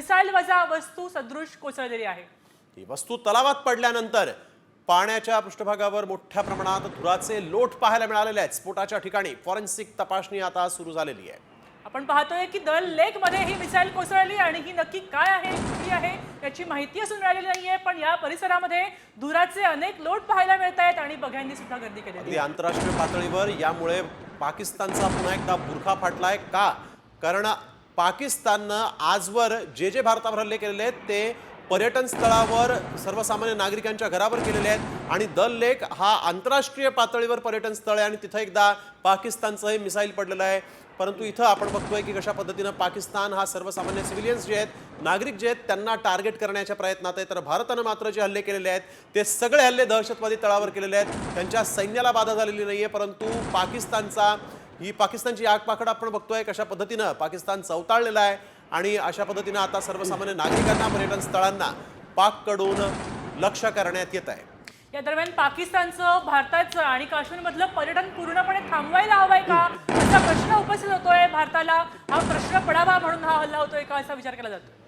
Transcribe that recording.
Missile वजा वस्तू सदृश कोसळलेली आहे। ही वस्तू तलावात पडल्यानंतर पाण्याच्या पृष्ठभागावर मोठ्या प्रमाणात धुराचे लोट पाहायला मिळालेले आहेत। स्फोटाच्या ठिकाणी फॉरेन्सिक तपासणी आता सुरू झालेली आहे। आपण पाहतोय की दल लेक मध्ये ही मिसाईल कोसळली आणि ही नक्की काय आहे, कुठली आहे याची माहिती असून मिळालेली नाहीये, पण या परिसरामध्ये धुराचे अनेक लोट पाहायला मिळत आहेत आणि बघ्यांनी सुद्धा गर्दी केलेली आहे। आंतरराष्ट्रीय पातळीवर यामुळे पाकिस्तानचा पुन्हा एकदा बुरखा फाटलाय का? कारण पाकिस्ताननं आजवर जे भारतावर हल्ले केलेले आहेत ते पर्यटन स्थळावर सर्वसामान्य नागरिकांच्या घरावर केलेले आहेत आणि दल लेक हा आंतरराष्ट्रीय पातळीवर पर्यटन स्थळ आहे आणि तिथं एकदा पाकिस्तानचं हे मिसाईल पडलेलं आहे। परंतु इथं आपण बघतोय की कशा पद्धतीनं पाकिस्तान हा सर्वसामान्य सिव्हिलियन्स जे आहेत, नागरिक जे आहेत त्यांना टार्गेट करण्याच्या प्रयत्नात आहे। तर भारतानं मात्र जे हल्ले केलेले आहेत ते सगळे हल्ले दहशतवादी तळावर केलेले आहेत। त्यांच्या सैन्याला बाधा झालेली नाहीये, परंतु पाकिस्तानची आगपाखड आपण बघतोय कशा पद्धतीनं पाकिस्तान चवताळलेला आहे आणि अशा पद्धतीनं आता सर्वसामान्य नागरिकांना पर्यटन स्थळांना पाककडून लक्ष्य करण्यात येत आहे। या दरम्यान पाकिस्तानचं भारताचं आणि काश्मीरमधलं पर्यटन पूर्णपणे थांबवायला हवंय का असा प्रश्न उपस्थित होतोय। भारताला हा प्रश्न पडावा म्हणून हा हल्ला होतोय का असा विचार केला जातो।